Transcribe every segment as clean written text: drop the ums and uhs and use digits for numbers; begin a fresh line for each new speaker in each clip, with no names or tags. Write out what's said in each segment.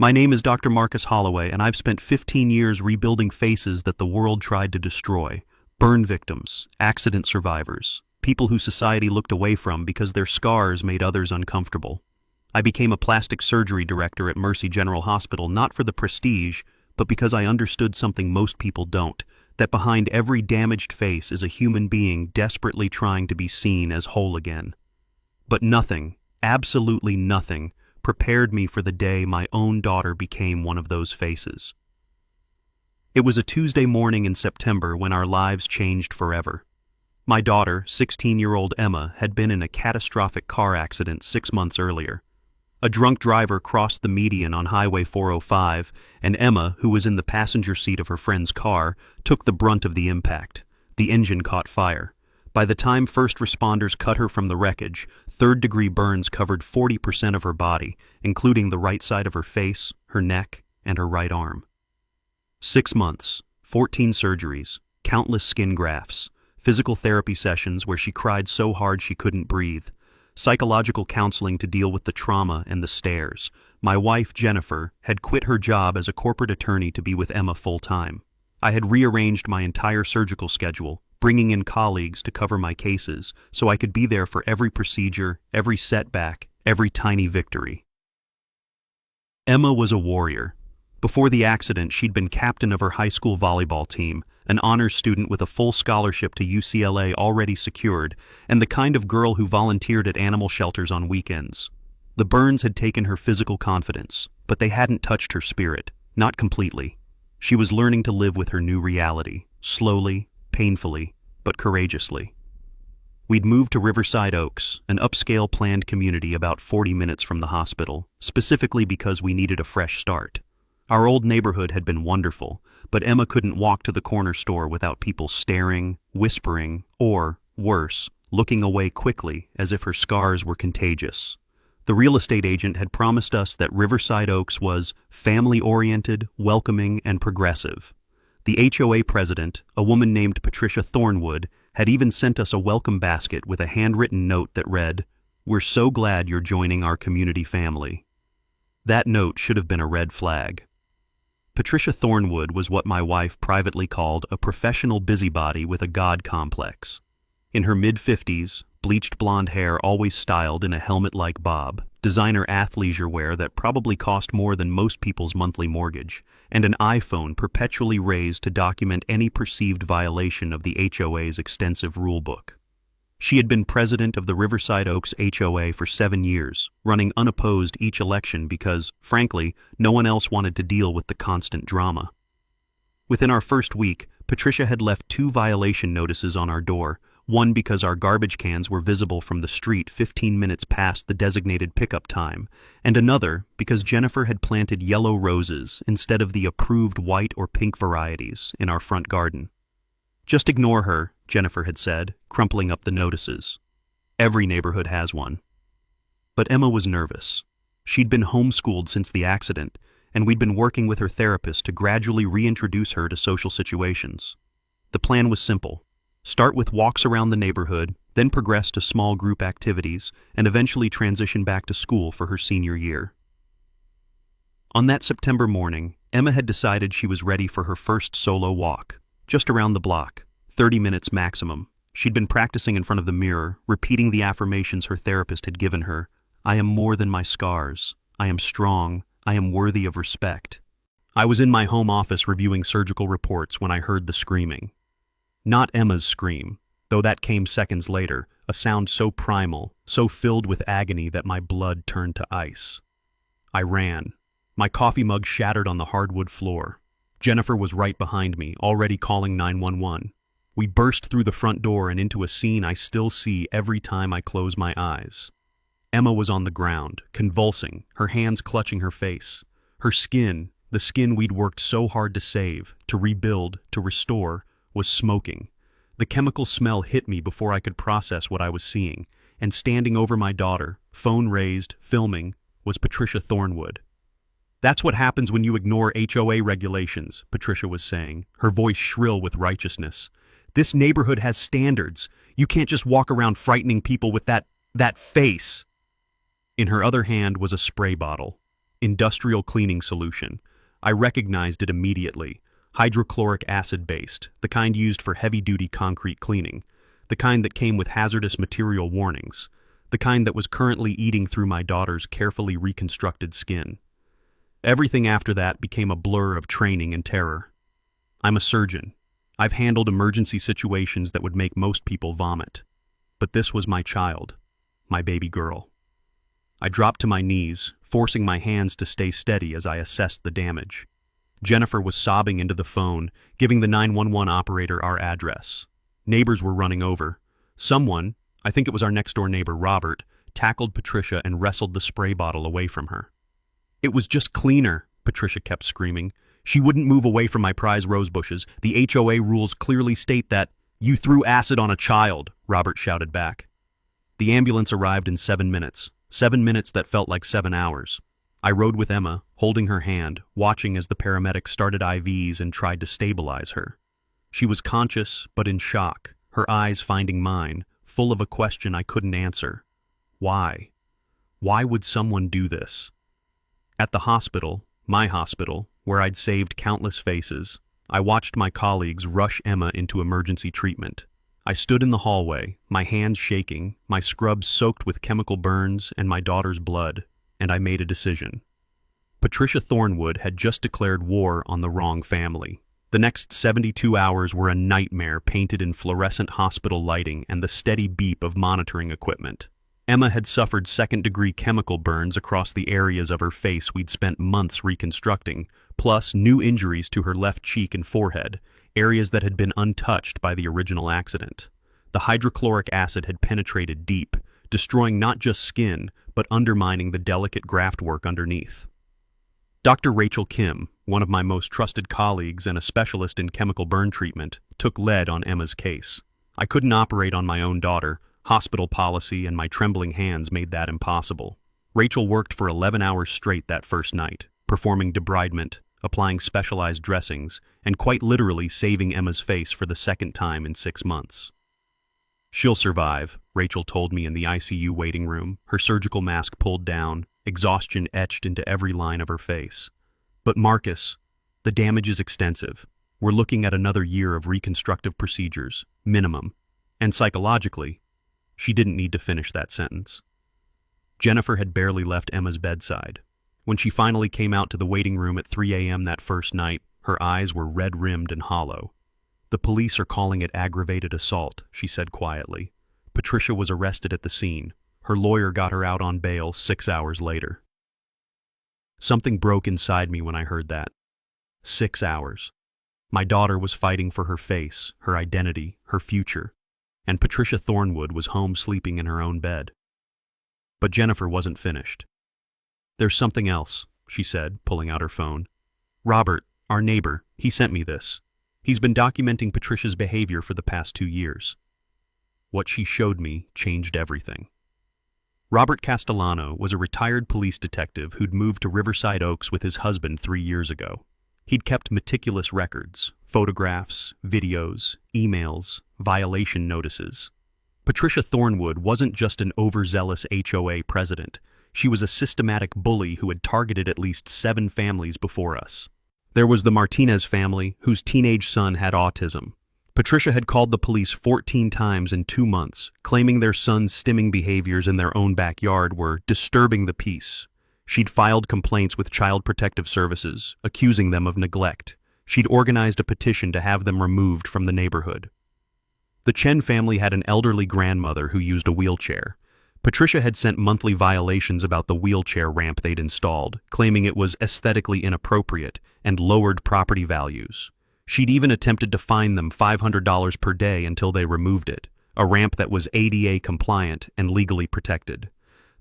My name is Dr. Marcus Holloway, and I've spent 15 years rebuilding faces that the world tried to destroy. Burn victims, accident survivors, people who society looked away from because their scars made others uncomfortable. I became a plastic surgery director at Mercy General Hospital not for the prestige, but because I understood something most people don't, that behind every damaged face is a human being desperately trying to be seen as whole again. But nothing, absolutely nothing, prepared me for the day my own daughter became one of those faces. It was a Tuesday morning in September when our lives changed forever. My daughter, 16-year-old Emma, had been in a catastrophic car accident 6 months earlier. A drunk driver crossed the median on Highway 405, and Emma, who was in the passenger seat of her friend's car, took the brunt of the impact. The engine caught fire. By the time first responders cut her from the wreckage, third-degree burns covered 40% of her body, including the right side of her face, her neck, and her right arm. 6 months, 14 surgeries, countless skin grafts, physical therapy sessions where she cried so hard she couldn't breathe, psychological counseling to deal with the trauma and the stares. My wife, Jennifer, had quit her job as a corporate attorney to be with Emma full-time. I had rearranged my entire surgical schedule, bringing in colleagues to cover my cases so I could be there for every procedure, every setback, every tiny victory. Emma was a warrior. Before the accident, she'd been captain of her high school volleyball team, an honors student with a full scholarship to UCLA already secured, and the kind of girl who volunteered at animal shelters on weekends. The burns had taken her physical confidence, but they hadn't touched her spirit, not completely. She was learning to live with her new reality, slowly, painfully, but courageously. We'd moved to Riverside Oaks, an upscale planned community about 40 minutes from the hospital, specifically because we needed a fresh start. Our old neighborhood had been wonderful, but Emma couldn't walk to the corner store without people staring, whispering, or, worse, looking away quickly as if her scars were contagious. The real estate agent had promised us that Riverside Oaks was family-oriented, welcoming, and progressive. The HOA president, a woman named Patricia Thornwood, had even sent us a welcome basket with a handwritten note that read, "We're so glad you're joining our community family." That note should have been a red flag. Patricia Thornwood was what my wife privately called a professional busybody with a god complex. In her mid-50s, bleached blonde hair always styled in a helmet-like bob, designer athleisure wear that probably cost more than most people's monthly mortgage, and an iPhone perpetually raised to document any perceived violation of the HOA's extensive rulebook. She had been president of the Riverside Oaks HOA for 7 years, running unopposed each election because, frankly, no one else wanted to deal with the constant drama. Within our first week, Patricia had left 2 violation notices on our door, one because our garbage cans were visible from the street 15 minutes past the designated pickup time, and another because Jennifer had planted yellow roses instead of the approved white or pink varieties in our front garden. "Just ignore her," Jennifer had said, crumpling up the notices. "Every neighborhood has one." But Emma was nervous. She'd been homeschooled since the accident, and we'd been working with her therapist to gradually reintroduce her to social situations. The plan was simple. Start with walks around the neighborhood, then progress to small group activities, and eventually transition back to school for her senior year. On that September morning, Emma had decided she was ready for her first solo walk, just around the block, 30 minutes maximum. She'd been practicing in front of the mirror, repeating the affirmations her therapist had given her. "I am more than my scars. I am strong. I am worthy of respect." I was in my home office reviewing surgical reports when I heard the screaming. Not Emma's scream, though that came seconds later, a sound so primal, so filled with agony that my blood turned to ice. I ran. My coffee mug shattered on the hardwood floor. Jennifer was right behind me, already calling 911. We burst through the front door and into a scene I still see every time I close my eyes. Emma was on the ground, convulsing, her hands clutching her face. Her skin, the skin we'd worked so hard to save, to rebuild, to restore, was smoking. The chemical smell hit me before I could process what I was seeing, and standing over my daughter, phone raised, filming, was Patricia Thornwood. "That's what happens when you ignore HOA regulations," Patricia was saying, her voice shrill with righteousness. "This neighborhood has standards. You can't just walk around frightening people with that face." In her other hand was a spray bottle. Industrial cleaning solution. I recognized it immediately. Hydrochloric acid-based, the kind used for heavy-duty concrete cleaning, the kind that came with hazardous material warnings, the kind that was currently eating through my daughter's carefully reconstructed skin. Everything after that became a blur of training and terror. I'm a surgeon. I've handled emergency situations that would make most people vomit. But this was my child, my baby girl. I dropped to my knees, forcing my hands to stay steady as I assessed the damage. Jennifer was sobbing into the phone, giving the 911 operator our address. Neighbors were running over. Someone, I think it was our next-door neighbor Robert, tackled Patricia and wrestled the spray bottle away from her. "It was just cleaner," Patricia kept screaming. "She wouldn't move away from my prize rose bushes. The HOA rules clearly state that." "You threw acid on a child," Robert shouted back. The ambulance arrived in 7 minutes. 7 minutes that felt like 7 hours. I rode with Emma, holding her hand, watching as the paramedics started IVs and tried to stabilize her. She was conscious, but in shock, her eyes finding mine, full of a question I couldn't answer. Why? Why would someone do this? At the hospital, my hospital, where I'd saved countless faces, I watched my colleagues rush Emma into emergency treatment. I stood in the hallway, my hands shaking, my scrubs soaked with chemical burns and my daughter's blood, and I made a decision. Patricia Thornwood had just declared war on the wrong family. The next 72 hours were a nightmare painted in fluorescent hospital lighting and the steady beep of monitoring equipment. Emma had suffered second-degree chemical burns across the areas of her face we'd spent months reconstructing, plus new injuries to her left cheek and forehead, areas that had been untouched by the original accident. The hydrochloric acid had penetrated deep, destroying not just skin, but undermining the delicate graft work underneath. Dr. Rachel Kim, one of my most trusted colleagues and a specialist in chemical burn treatment, took lead on Emma's case. I couldn't operate on my own daughter. Hospital policy and my trembling hands made that impossible. Rachel worked for 11 hours straight that first night, performing debridement, applying specialized dressings, and quite literally saving Emma's face for the second time in 6 months. "She'll survive," Rachel told me in the ICU waiting room, her surgical mask pulled down, exhaustion etched into every line of her face. "But Marcus, the damage is extensive. We're looking at another year of reconstructive procedures, minimum. And psychologically," she didn't need to finish that sentence. Jennifer had barely left Emma's bedside. When she finally came out to the waiting room at 3 a.m. that first night, her eyes were red-rimmed and hollow. "The police are calling it aggravated assault," she said quietly. "Patricia was arrested at the scene. Her lawyer got her out on bail 6 hours later." Something broke inside me when I heard that. 6 hours. My daughter was fighting for her face, her identity, her future, and Patricia Thornwood was home sleeping in her own bed. But Jennifer wasn't finished. "There's something else," she said, pulling out her phone. "Robert, our neighbor, he sent me this. He's been documenting Patricia's behavior for the past 2 years. What she showed me changed everything. Robert Castellano was a retired police detective who'd moved to Riverside Oaks with his husband 3 years ago. He'd kept meticulous records, photographs, videos, emails, violation notices. Patricia Thornwood wasn't just an overzealous HOA president. She was a systematic bully who had targeted at least 7 families before us. There was the Martinez family, whose teenage son had autism. Patricia had called the police 14 times in 2 months, claiming their son's stimming behaviors in their own backyard were disturbing the peace. She'd filed complaints with Child Protective Services, accusing them of neglect. She'd organized a petition to have them removed from the neighborhood. The Chen family had an elderly grandmother who used a wheelchair. Patricia had sent monthly violations about the wheelchair ramp they'd installed, claiming it was aesthetically inappropriate and lowered property values. She'd even attempted to fine them $500 per day until they removed it, a ramp that was ADA compliant and legally protected.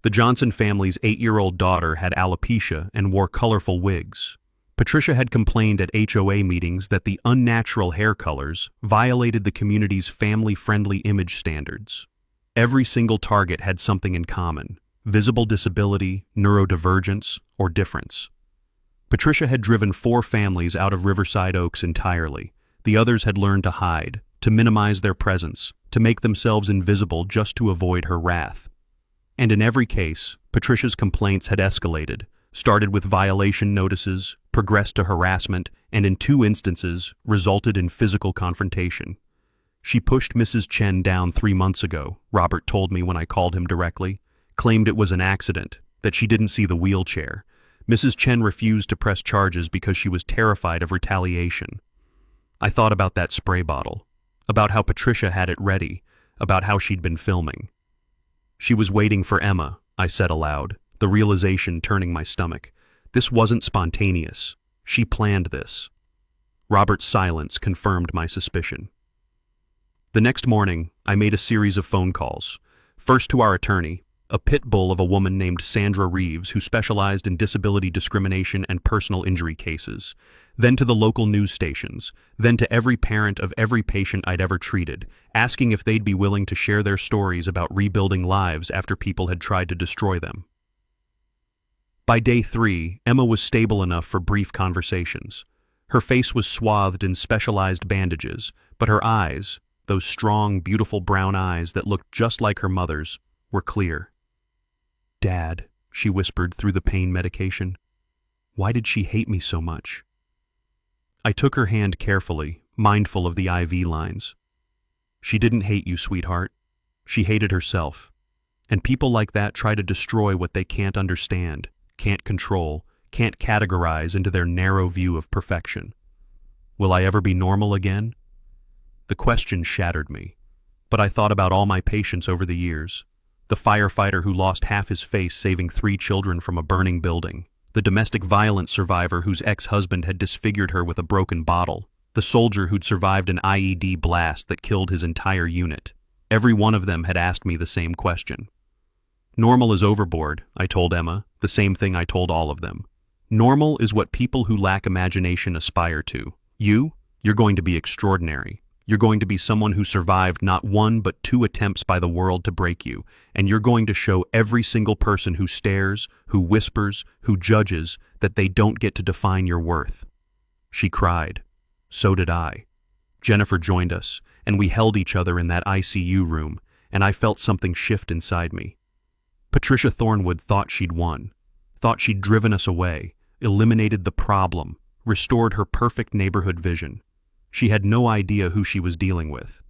The Johnson family's 8-year-old daughter had alopecia and wore colorful wigs. Patricia had complained at HOA meetings that the unnatural hair colors violated the community's family-friendly image standards. Every single target had something in common: visible disability, neurodivergence, or difference. Patricia had driven 4 families out of Riverside Oaks entirely. The others had learned to hide, to minimize their presence, to make themselves invisible just to avoid her wrath. And in every case, Patricia's complaints had escalated. started with violation notices, progressed to harassment, and in 2 instances resulted in physical confrontation. She pushed Mrs. Chen down 3 months ago, Robert told me when I called him directly, claimed it was an accident, that she didn't see the wheelchair. Mrs. Chen refused to press charges because she was terrified of retaliation. I thought about that spray bottle, about how Patricia had it ready, about how she'd been filming. She was waiting for Emma, I said aloud, the realization turning my stomach. This wasn't spontaneous. She planned this. Robert's silence confirmed my suspicion. The next morning, I made a series of phone calls. First to our attorney, a pit bull of a woman named Sandra Reeves who specialized in disability discrimination and personal injury cases. Then to the local news stations. Then to every parent of every patient I'd ever treated, asking if they'd be willing to share their stories about rebuilding lives after people had tried to destroy them. By day 3, Emma was stable enough for brief conversations. Her face was swathed in specialized bandages, but her eyes, those strong, beautiful brown eyes that looked just like her mother's, were clear. "Dad," she whispered through the pain medication. "Why did she hate me so much?" I took her hand carefully, mindful of the IV lines. "She didn't hate you, sweetheart. She hated herself. And people like that try to destroy what they can't understand, can't control, can't categorize into their narrow view of perfection. Will I ever be normal again?" The question shattered me, but I thought about all my patients over the years. The firefighter who lost half his face saving 3 children from a burning building. The domestic violence survivor whose ex-husband had disfigured her with a broken bottle. The soldier who'd survived an IED blast that killed his entire unit. Every one of them had asked me the same question. "Normal is overboard," I told Emma, the same thing I told all of them. "Normal is what people who lack imagination aspire to. You're going to be extraordinary. You're going to be someone who survived not 1 but 2 attempts by the world to break you, and you're going to show every single person who stares, who whispers, who judges, that they don't get to define your worth." She cried. So did I. Jennifer joined us, and we held each other in that ICU room, and I felt something shift inside me. Patricia Thornwood thought she'd won, thought she'd driven us away, eliminated the problem, restored her perfect neighborhood vision. She had no idea who she was dealing with.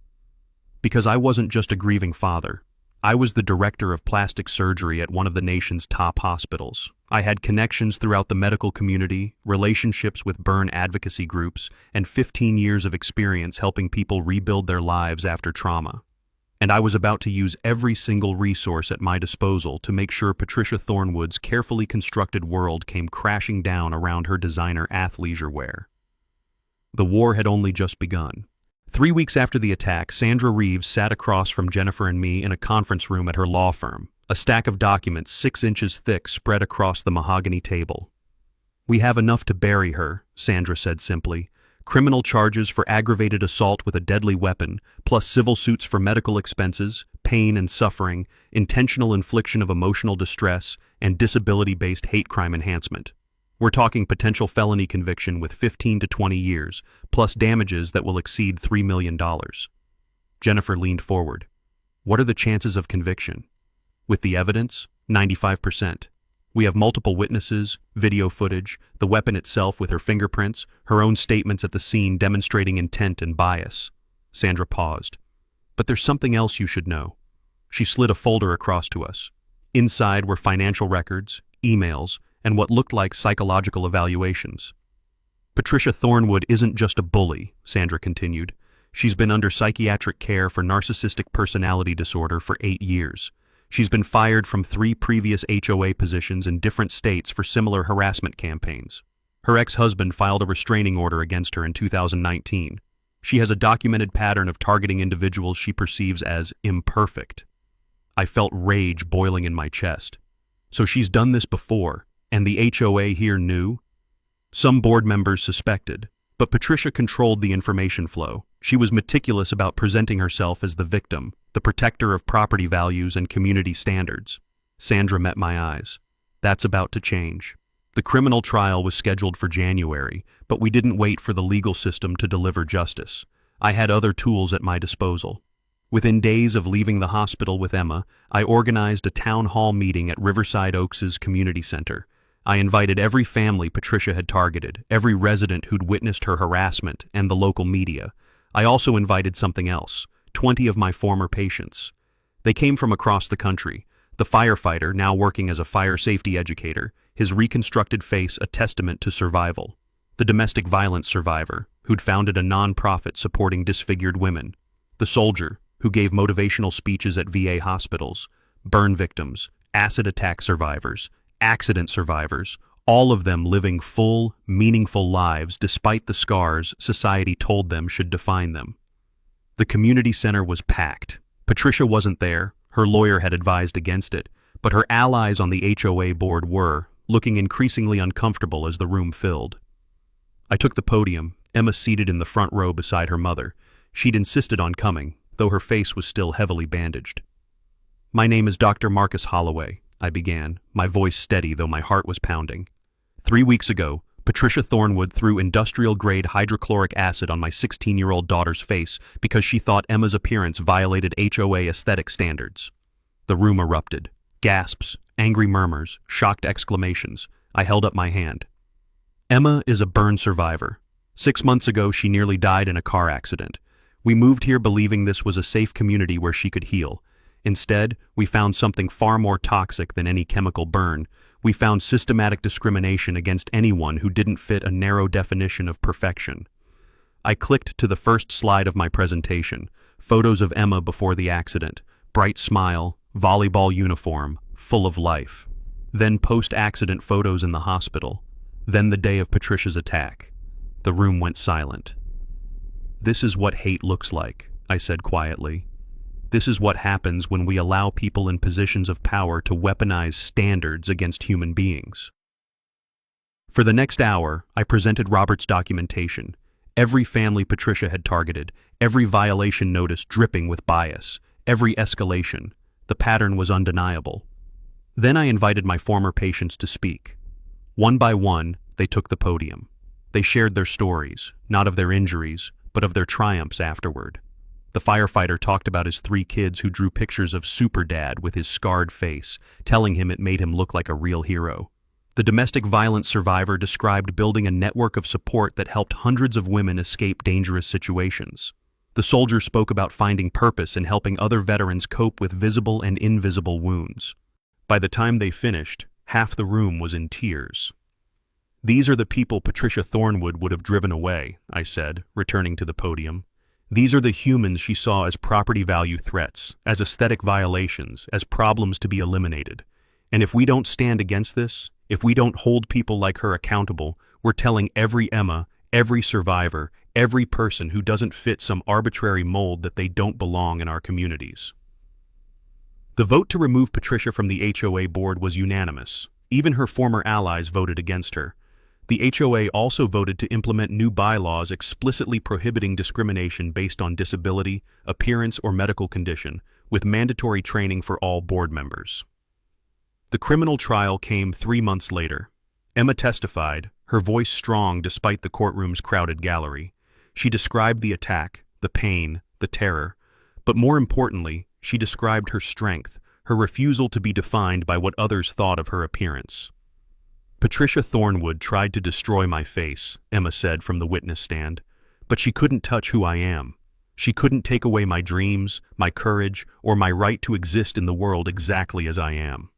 Because I wasn't just a grieving father. I was the director of plastic surgery at one of the nation's top hospitals. I had connections throughout the medical community, relationships with burn advocacy groups, and 15 years of experience helping people rebuild their lives after trauma. And I was about to use every single resource at my disposal to make sure Patricia Thornwood's carefully constructed world came crashing down around her designer athleisure wear. The war had only just begun. 3 weeks after the attack, Sandra Reeves sat across from Jennifer and me in a conference room at her law firm, a stack of documents 6 inches thick spread across the mahogany table. "We have enough to bury her," Sandra said simply. "Criminal charges for aggravated assault with a deadly weapon, plus civil suits for medical expenses, pain and suffering, intentional infliction of emotional distress, and disability-based hate crime enhancement. We're talking potential felony conviction with 15 to 20 years, plus damages that will exceed $3 million. Jennifer leaned forward. "What are the chances of conviction?" "With the evidence, 95%. We have multiple witnesses, video footage, the weapon itself with her fingerprints, her own statements at the scene demonstrating intent and bias." Sandra paused. "But there's something else you should know." She slid a folder across to us. Inside were financial records, emails, and what looked like psychological evaluations. "Patricia Thornwood isn't just a bully," Sandra continued. "She's been under psychiatric care for narcissistic personality disorder for 8 years. She's been fired from 3 previous HOA positions in different states for similar harassment campaigns. Her ex-husband filed a restraining order against her in 2019. She has a documented pattern of targeting individuals she perceives as imperfect." I felt rage boiling in my chest. "So she's done this before, and the HOA here knew?" "Some board members suspected, but Patricia controlled the information flow. She was meticulous about presenting herself as the victim, the protector of property values and community standards." Sandra met my eyes. "That's about to change. The criminal trial was scheduled for January, but we didn't wait for the legal system to deliver justice. I had other tools at my disposal. Within days of leaving the hospital with Emma, I organized a town hall meeting at Riverside Oaks' community center. I invited every family Patricia had targeted, every resident who'd witnessed her harassment, and the local media. I also invited something else, 20 of my former patients. They came from across the country. The firefighter, now working as a fire safety educator, his reconstructed face a testament to survival. The domestic violence survivor, who'd founded a non-profit supporting disfigured women. The soldier, who gave motivational speeches at VA hospitals. Burn victims, acid attack survivors, accident survivors, all of them living full, meaningful lives despite the scars society told them should define them. The community center was packed. Patricia wasn't there, her lawyer had advised against it, but her allies on the HOA board were, looking increasingly uncomfortable as the room filled. I took the podium, Emma seated in the front row beside her mother. She'd insisted on coming, though her face was still heavily bandaged. "My name is Dr. Marcus Holloway," I began, my voice steady though my heart was pounding. 3 weeks ago, Patricia Thornwood threw industrial-grade hydrochloric acid on my 16-year-old daughter's face because she thought Emma's appearance violated HOA aesthetic standards. The room erupted. Gasps, angry murmurs, shocked exclamations. I held up my hand. Emma is a burn survivor. 6 months ago, she nearly died in a car accident. We moved here believing this was a safe community where she could heal. Instead, we found something far more toxic than any chemical burn. We found systematic discrimination against anyone who didn't fit a narrow definition of perfection. I clicked to the first slide of my presentation, photos of Emma before the accident, bright smile, volleyball uniform, full of life. Then post-accident photos in the hospital. Then the day of Patricia's attack. The room went silent. "This is what hate looks like," I said quietly. "This is what happens when we allow people in positions of power to weaponize standards against human beings." For the next hour, I presented Robert's documentation. Every family Patricia had targeted, every violation notice dripping with bias, every escalation. The pattern was undeniable. Then I invited my former patients to speak. One by one, they took the podium. They shared their stories, not of their injuries, but of their triumphs afterward. The firefighter talked about his 3 kids who drew pictures of Super Dad with his scarred face, telling him it made him look like a real hero. The domestic violence survivor described building a network of support that helped hundreds of women escape dangerous situations. The soldier spoke about finding purpose and helping other veterans cope with visible and invisible wounds. By the time they finished, half the room was in tears. "These are the people Patricia Thornwood would have driven away," I said, returning to the podium. "These are the humans she saw as property value threats, as aesthetic violations, as problems to be eliminated. And if we don't stand against this, if we don't hold people like her accountable, we're telling every Emma, every survivor, every person who doesn't fit some arbitrary mold that they don't belong in our communities." The vote to remove Patricia from the HOA board was unanimous. Even her former allies voted against her. The HOA also voted to implement new bylaws explicitly prohibiting discrimination based on disability, appearance, or medical condition, with mandatory training for all board members. The criminal trial came 3 months later. Emma testified, her voice strong despite the courtroom's crowded gallery. She described the attack, the pain, the terror, but more importantly, she described her strength, her refusal to be defined by what others thought of her appearance. "Patricia Thornwood tried to destroy my face," Emma said from the witness stand, "but she couldn't touch who I am. She couldn't take away my dreams, my courage, or my right to exist in the world exactly as I am."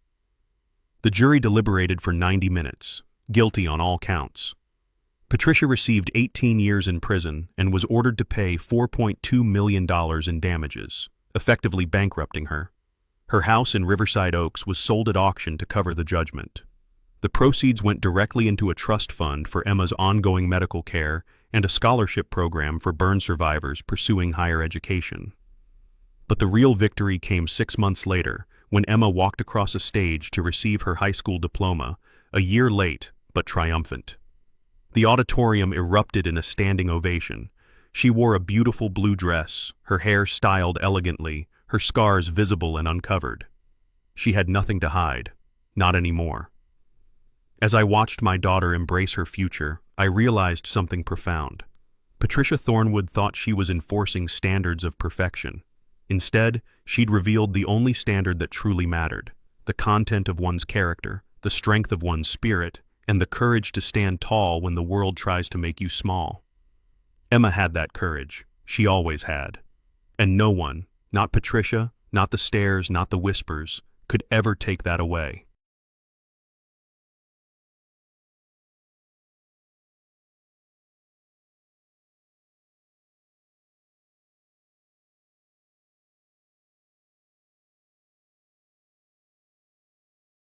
The jury deliberated for 90 minutes, guilty on all counts. Patricia received 18 years in prison and was ordered to pay $4.2 million in damages, effectively bankrupting her. Her house in Riverside Oaks was sold at auction to cover the judgment. The proceeds went directly into a trust fund for Emma's ongoing medical care and a scholarship program for burn survivors pursuing higher education. But the real victory came 6 months later, when Emma walked across a stage to receive her high school diploma, a year late but triumphant. The auditorium erupted in a standing ovation. She wore a beautiful blue dress, her hair styled elegantly, her scars visible and uncovered. She had nothing to hide, not anymore. As I watched my daughter embrace her future, I realized something profound. Patricia Thornwood thought she was enforcing standards of perfection. Instead, she'd revealed the only standard that truly mattered, the content of one's character, the strength of one's spirit, and the courage to stand tall when the world tries to make you small. Emma had that courage. She always had. And no one, not Patricia, not the stares, not the whispers, could ever take that away.